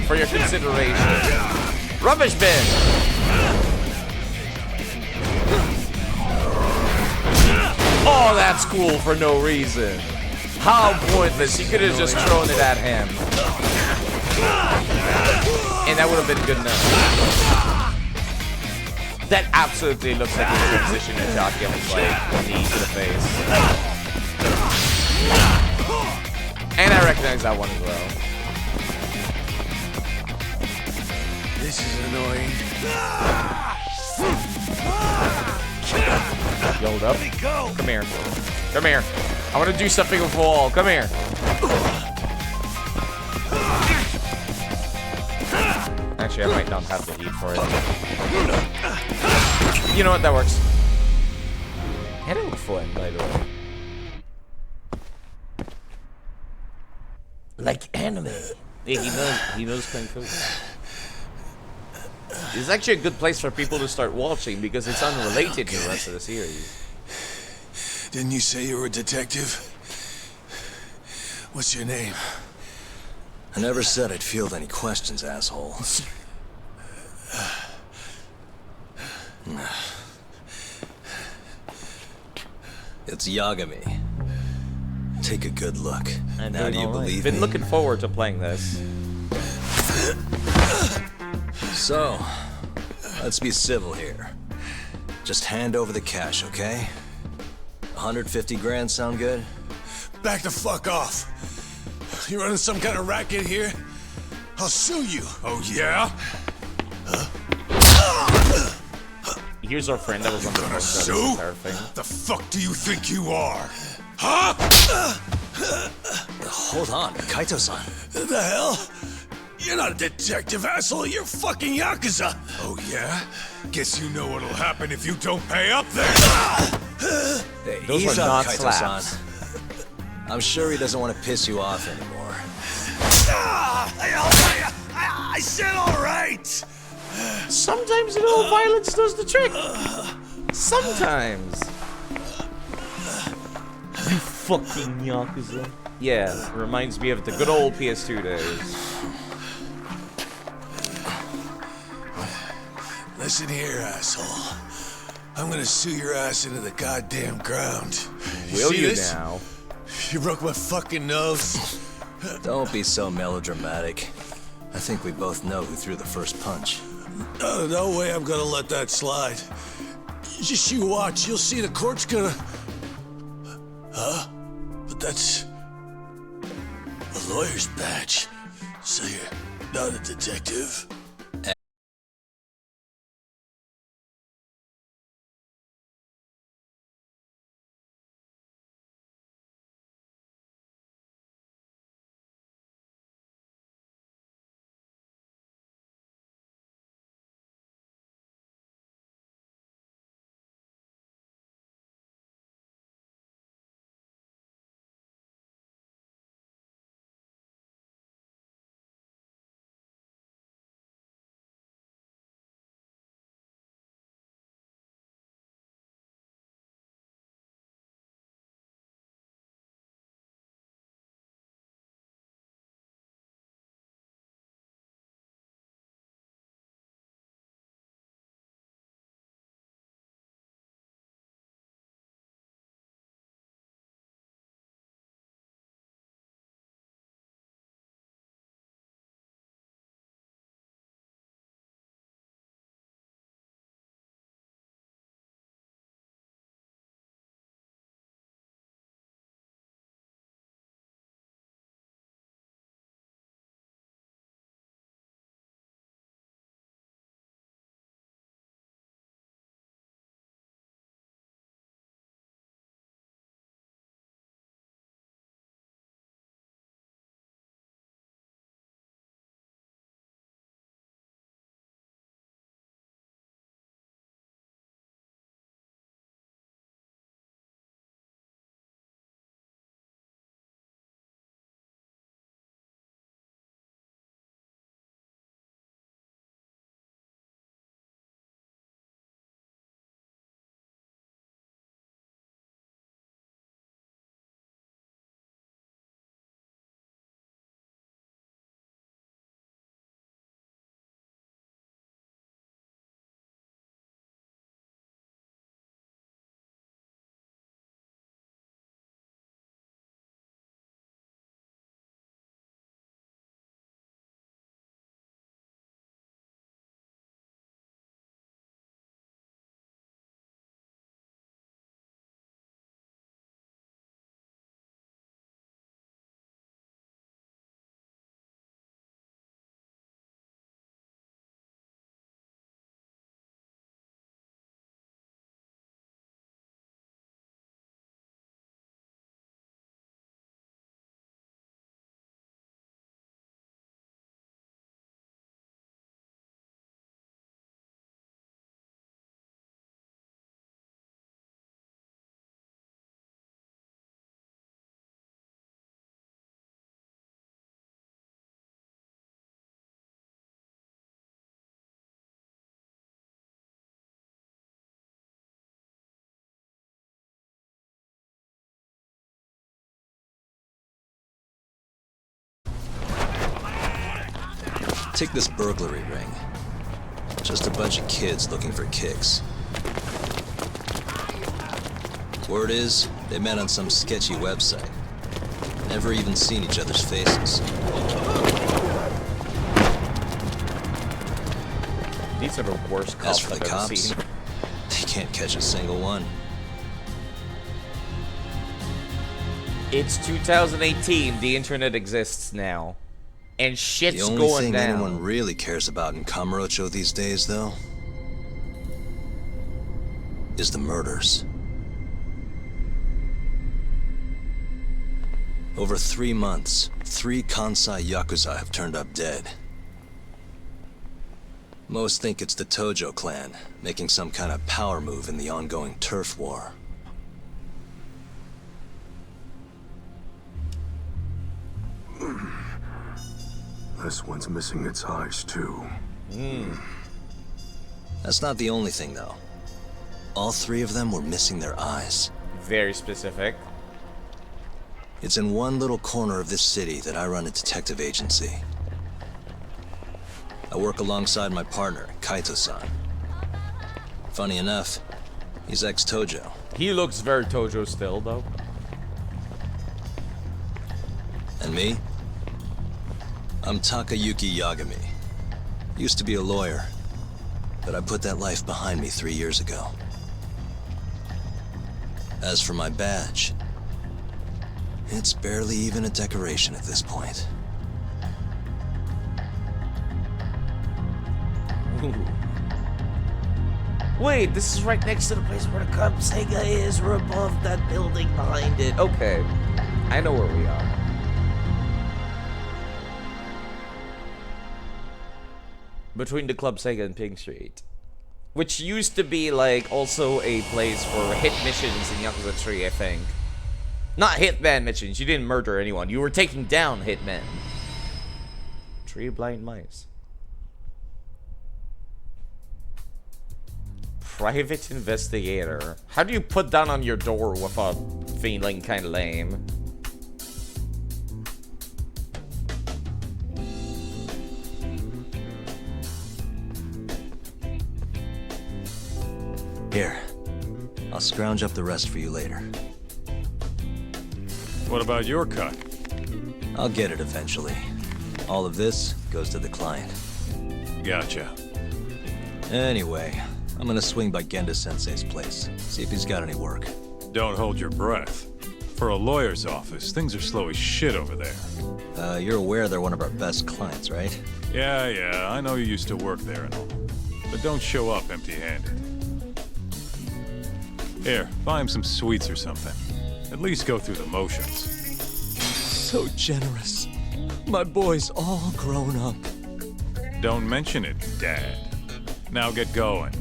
Speaker 1: For your consideration. Rubbish bin! Oh, that's cool for no reason. How pointless. You could have just thrown it at him. And that would have been good enough. That absolutely looks like a transition attack against like knee to the face. And I recognize that one as well.
Speaker 12: This is annoying.
Speaker 1: Build up. Come here. Come here. I want to do something with the wall. Come here. Actually, I might not have the heat for it. You know what? That works. Hello, fun, by the way. Like anime. Yeah, he knows Kung Fu. It's actually a good place for people to start watching because it's unrelated to the rest of the series.
Speaker 12: Didn't you say you were a detective? What's your name?
Speaker 5: I never said I'd field any questions, asshole. It's Yagami. Take a good look. Now do you believe me?
Speaker 1: Been looking forward to playing this.
Speaker 5: So, let's be civil here. Just hand over the cash, okay? 150 grand sound good?
Speaker 12: Back the fuck off. You running some kind of racket here? I'll sue you. Oh, yeah?
Speaker 1: Here's our friend that was on the phone.
Speaker 12: Sue? The fuck do you think you are? Huh?
Speaker 5: Hold on, Kaito-san.
Speaker 12: The hell? You're not a detective, asshole. You're fucking Yakuza. Oh, yeah? Guess you know what'll happen if you don't pay up then.
Speaker 5: Hey,
Speaker 1: Those
Speaker 5: ease
Speaker 1: were
Speaker 5: up,
Speaker 1: not
Speaker 5: Kaito-san.
Speaker 1: slaps.
Speaker 5: I'm sure he doesn't want to piss you off anymore.
Speaker 12: I said all right.
Speaker 1: Sometimes a little violence does the trick. Sometimes. You fucking Yakuza. Yeah, reminds me of the good old PS2 days.
Speaker 12: Listen here, asshole. I'm gonna sue your ass into the goddamn ground.
Speaker 1: Will
Speaker 12: see
Speaker 1: you
Speaker 12: this?
Speaker 1: now?
Speaker 12: You broke my fucking nose.
Speaker 5: Don't be so melodramatic. I think we both know who threw the first punch.
Speaker 12: No way I'm gonna let that slide. Just you watch, you'll see the court's gonna... Huh? But that's... a lawyer's badge. So you're not a detective?
Speaker 5: Take this burglary ring. Just a bunch of kids looking for kicks. Word is, they met on some sketchy website. Never even seen each other's faces.
Speaker 1: These are the worst
Speaker 5: As
Speaker 1: cops
Speaker 5: for the
Speaker 1: I've ever
Speaker 5: cops,
Speaker 1: seen.
Speaker 5: they can't catch a single one.
Speaker 1: It's 2018. The internet exists now. And shit's
Speaker 5: The only
Speaker 1: going
Speaker 5: thing
Speaker 1: down.
Speaker 5: anyone really cares about in Kamurocho these days, though, is the murders. Over 3 months, 3 Kansai Yakuza have turned up dead. Most think it's the Tojo clan, making some kind of power move in the ongoing turf war.
Speaker 12: This one's missing its eyes, too.
Speaker 5: That's not the only thing, though. All 3 of them were missing their eyes.
Speaker 1: Very specific.
Speaker 5: It's in one little corner of this city that I run a detective agency. I work alongside my partner, Kaito-san. Funny enough, he's ex-Tojo.
Speaker 1: He looks very Tojo still, though.
Speaker 5: And me? I'm Takayuki Yagami. Used to be a lawyer, but I put that life behind me 3 years ago. As for my badge, it's barely even a decoration at this point.
Speaker 1: Ooh. Wait, this is right next to the place where the Club Sega is. We're above that building behind it. Okay, I know where we are. Between the Club Sega and Pink Street. Which used to be, like, also a place for hit missions in Yakuza 3, I think. Not hitman missions, you didn't murder anyone. You were taking down hitmen. 3 blind mice. Private investigator. How do you put that on your door without feeling kind of lame?
Speaker 5: Here, I'll scrounge up the rest for you later.
Speaker 7: What about your cut?
Speaker 5: I'll get it eventually. All of this goes to the client.
Speaker 7: Gotcha.
Speaker 5: Anyway, I'm gonna swing by Genda-sensei's place, see if he's got any work.
Speaker 7: Don't hold your breath. For a lawyer's office, things are slow as shit over there.
Speaker 5: You're aware they're one of our best clients, right?
Speaker 7: Yeah, I know you used to work there and all. But don't show up empty-handed. Here, buy him some sweets or something. At least go through the motions.
Speaker 5: So generous. My boy's all grown up.
Speaker 7: Don't mention it, Dad. Now get going.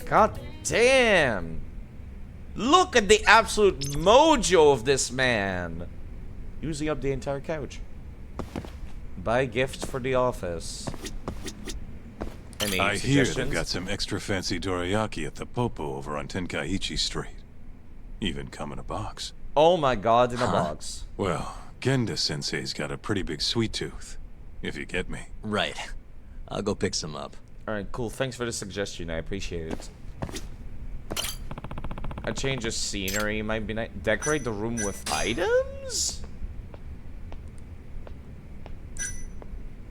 Speaker 1: God damn. Look at the absolute mojo of this man. Using up the entire couch. Buy gifts for the office. Any
Speaker 7: I hear
Speaker 1: suggestions?
Speaker 7: they've got some extra fancy dorayaki at the Popo over on Tenkaichi Street. Even come in a box.
Speaker 1: Oh my god, in a box.
Speaker 7: Well, Genda-sensei's got a pretty big sweet tooth, if you get me.
Speaker 5: Right. I'll go pick some up.
Speaker 1: Alright, cool. Thanks for the suggestion. I appreciate it. A change of scenery might be nice. Decorate the room with items?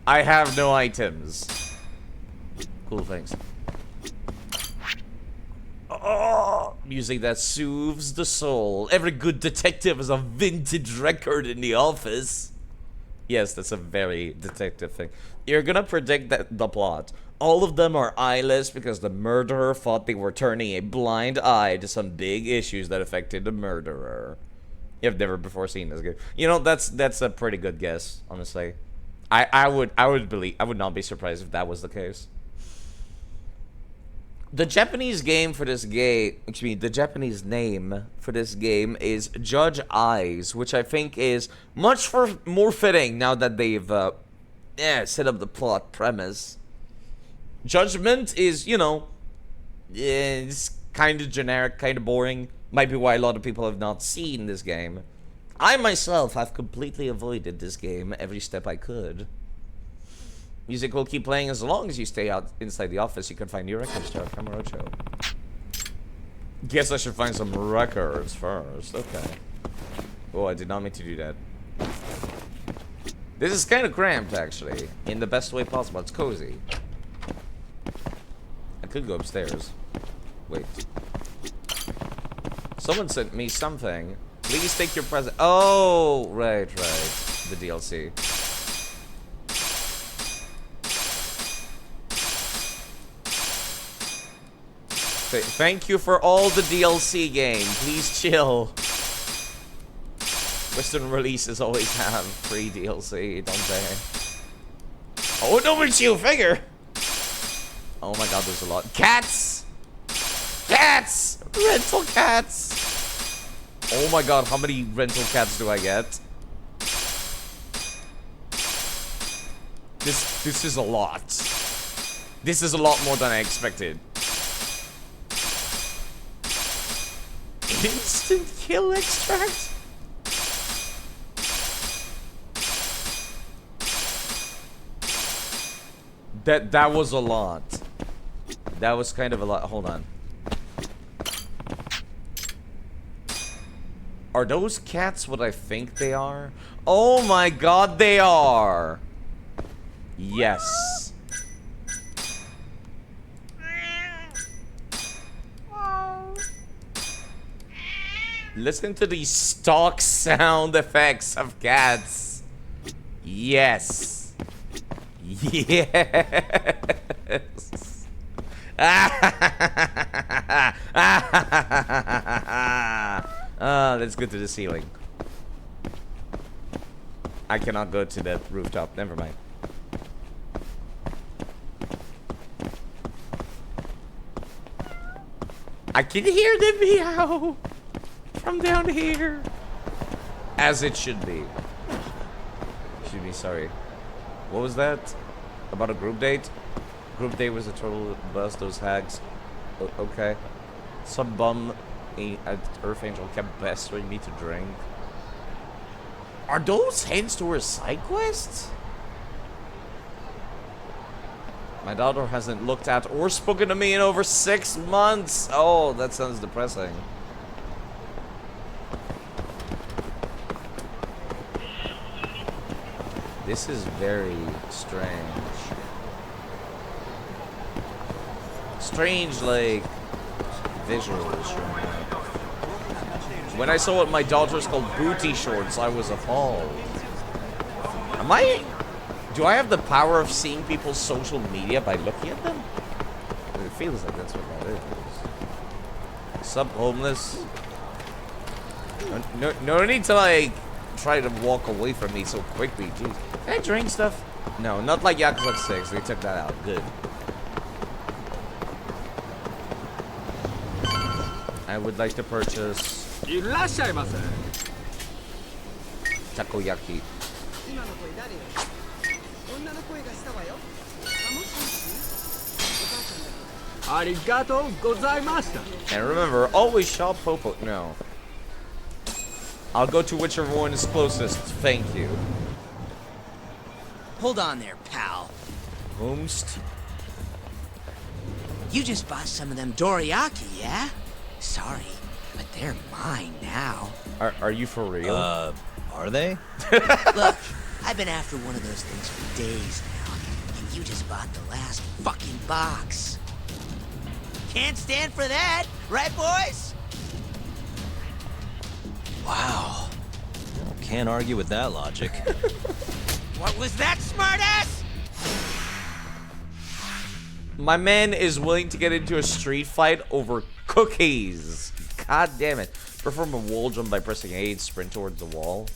Speaker 1: I have no items. Cool, thanks. Oh, music that soothes the soul. Every good detective has a vintage record in the office. Yes, that's a very detective thing. You're gonna predict the plot. All of them are eyeless because the murderer thought they were turning a blind eye to some big issues that affected the murderer. You've never before seen this game. You know, that's a pretty good guess, honestly. I would not be surprised if that was the case. The Japanese game for this game, the Japanese name for this game is Judge Eyes, which I think is much more fitting now that they've set up the plot premise. Judgment is, you know, it's kind of generic, kind of boring. Might be why a lot of people have not seen this game. I myself have completely avoided this game every step I could. Music will keep playing as long as you stay out inside the office. You can find new records to Camarocho. Guess I should find some records first. Okay. Oh, I did not mean to do that. This is kind of cramped, actually. In the best way possible. It's cozy. I could go upstairs. Wait. Someone sent me something. Please take your present. Oh, right. The DLC. Thank you for all the DLC game. Please chill. Western releases always have free DLC, don't they? Oh, no, but you figure. Oh my god, there's a lot. Cats! Cats! Rental cats! Oh my god, how many rental cats do I get? This is a lot. This is a lot more than I expected. Instant kill extract? That was a lot. That was kind of a lot. Hold on. Are those cats what I think they are? Oh my god, they are! Yes. Listen to these stock sound effects of cats. Yes. Yes. Let's go to the ceiling. I cannot go to that rooftop. Never mind. I can hear the meow from down here. As it should be. Should be, sorry. What was that? About a group date? Group date was a total bust, those hags. Okay. Some bum at Earth Angel kept pestering me to drink. Are those hints towards side quests? My daughter hasn't looked at or spoken to me in over 6 months. Oh, that sounds depressing. This is very strange. Strange, like, visuals. When I saw what my daughters called booty shorts, I was appalled. Do I have the power of seeing people's social media by looking at them? It feels like that's what that is. Sub-homeless. No need to, like, try to walk away from me so quickly, jeez. Can I drink stuff? No, not like Yakuza 6. They took that out. Good. I would like to purchase takoyaki. And remember, always shop Popo. No. I'll go to whichever one is closest. Thank you.
Speaker 8: Hold on there, pal.
Speaker 1: Host.
Speaker 8: You just bought some of them dorayaki, yeah? Sorry, but they're mine now.
Speaker 1: Are you for real?
Speaker 5: Are they?
Speaker 8: Look, I've been after one of those things for days now, and you just bought the last fucking box. Can't stand for that, right, boys?
Speaker 5: Wow. Can't argue with that logic.
Speaker 8: What was that, smartass?
Speaker 1: My man is willing to get into a street fight over cookies. God damn it. Perform a wall jump by pressing A and sprint towards the wall.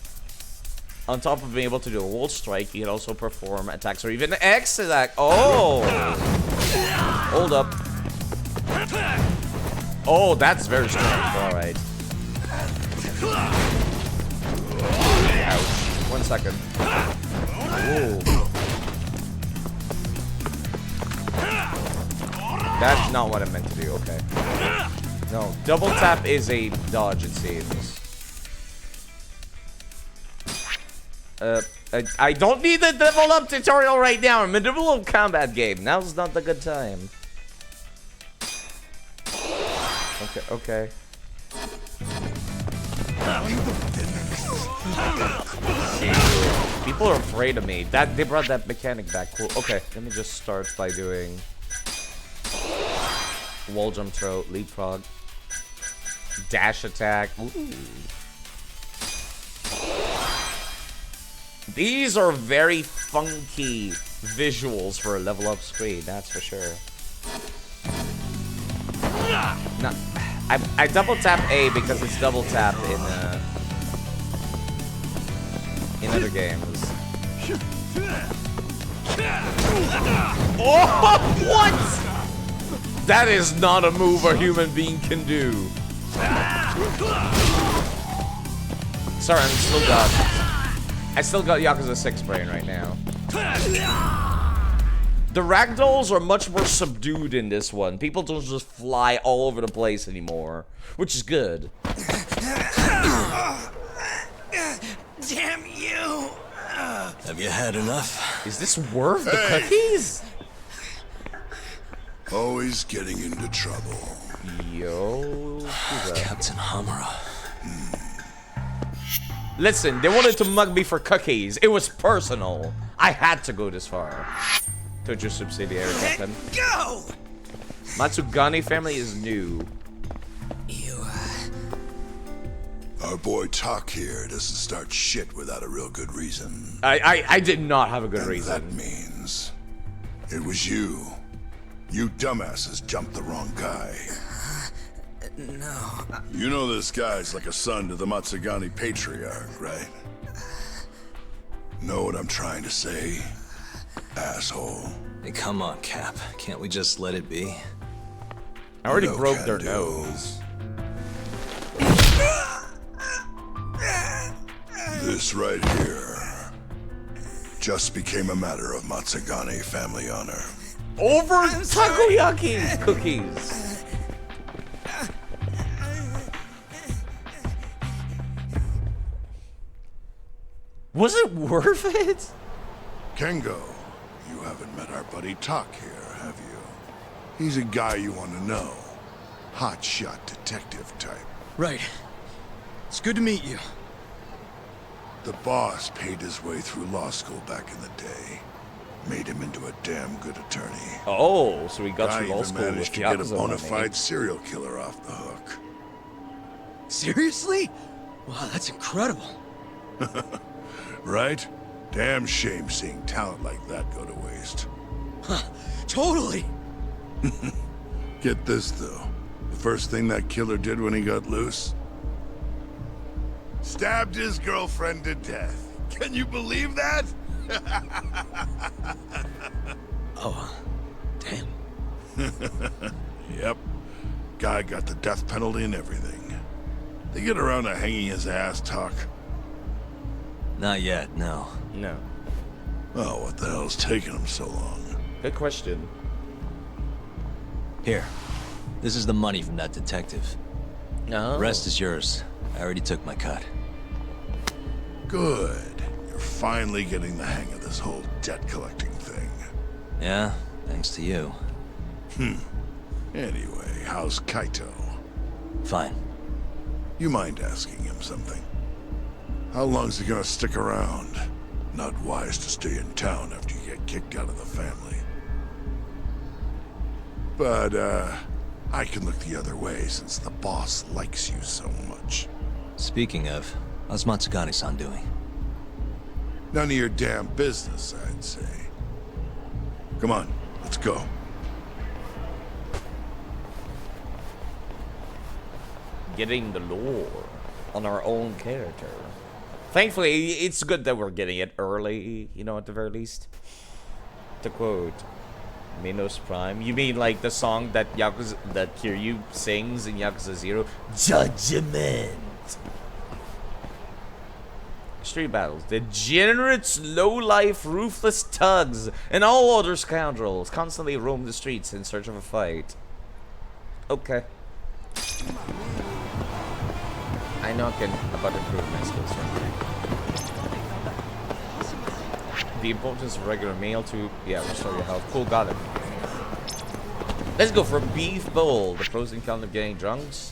Speaker 1: On top of being able to do a wall strike, you can also perform attacks or even X attack. Oh! Hold up. Oh, that's very strange. Alright. Ouch. 1 second. Ooh. That's not what I meant to do, okay. No, double tap is a dodge, it seems. I don't need the level up tutorial right now. I'm in the middle of a combat game. Now's not the good time. Okay. People are afraid of me. They brought that mechanic back. Cool. Okay, let me just start by doing wall jump throw, leapfrog, dash attack. Ooh. These are very funky visuals for a level up screen, that's for sure. No, I double tap A because it's double tap in other games. Oh, what? That is not a move a human being can do. Sorry, I still got Yakuza 6 brain right now. The ragdolls are much more subdued in this one. People don't just fly all over the place anymore, which is good.
Speaker 8: Damn you!
Speaker 5: Have you had enough?
Speaker 1: Is this worth the cookies?
Speaker 12: Always getting into trouble.
Speaker 1: Yo,
Speaker 5: Captain Hamura.
Speaker 1: Listen, they wanted to mug me for cookies. It was personal. I had to go this far. Told your subsidiary, Captain.
Speaker 8: Go!
Speaker 1: Matsugani family is new.
Speaker 12: Our boy Tak here doesn't start shit without a real good reason.
Speaker 1: I did not have a good reason.
Speaker 12: That means it was you. You dumbasses jumped the wrong guy.
Speaker 8: No.
Speaker 12: You know this guy's like a son to the Matsugani patriarch, right? Know what I'm trying to say, asshole?
Speaker 5: Hey, come on, Cap. Can't we just let it be?
Speaker 1: I already broke their nose.
Speaker 12: This right here just became a matter of Matsugani family honor.
Speaker 1: Over takoyaki cookies. Was it worth it?
Speaker 12: Kengo, you haven't met our buddy Tak here, have you? He's a guy you want to know. Hotshot detective type.
Speaker 6: Right. It's good to meet you.
Speaker 12: The boss paid his way through law school back in the day. Made him into a damn good attorney.
Speaker 1: Oh, so he got
Speaker 12: Guy
Speaker 1: through law
Speaker 12: even
Speaker 1: school with
Speaker 12: managed to get a
Speaker 1: Yakuza
Speaker 12: bona
Speaker 1: money.
Speaker 12: fide serial killer off the hook.
Speaker 6: Seriously? Wow, that's incredible.
Speaker 12: Right? Damn shame seeing talent like that go to waste.
Speaker 6: Huh, totally.
Speaker 12: Get this, though. The first thing that killer did when he got loose? Stabbed his girlfriend to death. Can you believe that?
Speaker 6: Oh, damn.
Speaker 12: Yep. Guy got the death penalty and everything. They get around to hanging his ass, Tak?
Speaker 5: Not yet, no.
Speaker 1: No.
Speaker 12: Oh, what the hell's taking him so long?
Speaker 1: Good question.
Speaker 5: Here. This is the money from that detective.
Speaker 1: No.
Speaker 5: The rest is yours. I already took my cut.
Speaker 12: Good. You're finally getting the hang of this whole debt collecting thing.
Speaker 5: Yeah, thanks to you.
Speaker 12: Anyway, how's Kaito?
Speaker 5: Fine.
Speaker 12: You mind asking him something? How long's he gonna stick around? Not wise to stay in town after you get kicked out of the family. But, I can look the other way since the boss likes you so much.
Speaker 5: Speaking of, how's Matsugani-san doing?
Speaker 12: None of your damn business, I'd say. Come on, let's go.
Speaker 1: Getting the lore on our own character. Thankfully, it's good that we're getting it early, you know, at the very least. To quote Minos Prime, you mean like the song that Kiryu sings in Yakuza 0? Judgement! Street battles. Degenerates, low-life, ruthless thugs, and all other scoundrels constantly roam the streets in search of a fight. Okay. I know I can about improve my skills from here. The importance of regular meal to, yeah, restore your health. Cool, got it. Let's go for a beef bowl. The pros and cons of getting drunks.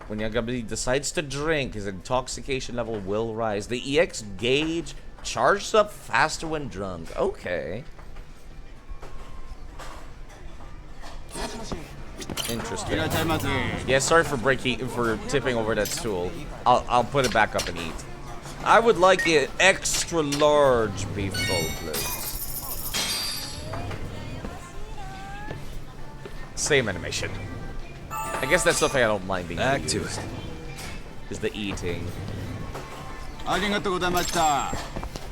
Speaker 1: When Yagami decides to drink, his intoxication level will rise. The EX gauge charges up faster when drunk. Okay. Interesting. Yeah, sorry for tipping over that stool. I'll put it back up and eat. I would like an extra large beef bowl, please. Same animation. I guess that's something I don't mind being
Speaker 5: back to it.
Speaker 1: Is the eating.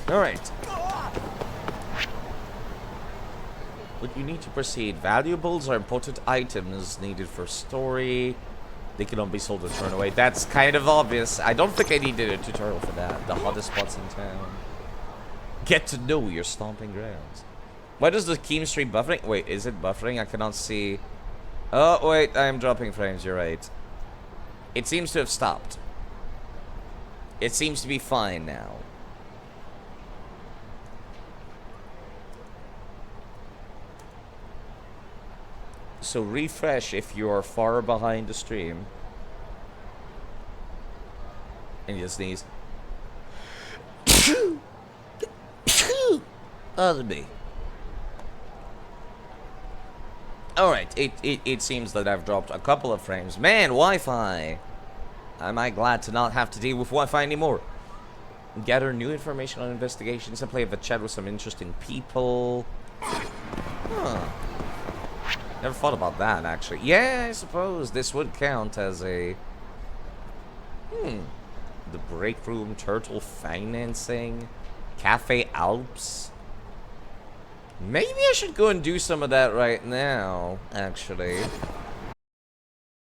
Speaker 13: Alright.
Speaker 1: What you need to proceed. Valuables are important items needed for story. They can only be sold or thrown away. That's kind of obvious. I don't think I needed a tutorial for that. The hottest spots in town. Get to know your stomping grounds. Why does the Keem Street buffering? Wait, is it buffering? I cannot see. Oh, wait, I am dropping frames. You're right. It seems to have stopped. It seems to be fine now. So refresh if you're far behind the stream. And you just sneeze. Other me. Alright, it seems that I've dropped a couple of frames. Man, Wi-Fi! Am I glad to not have to deal with Wi-Fi anymore? Gather new information on investigations and play a chat with some interesting people. Huh. Never thought about that, actually. Yeah, I suppose this would count as a... The break room, turtle financing, Cafe Alps. Maybe I should go and do some of that right now, actually.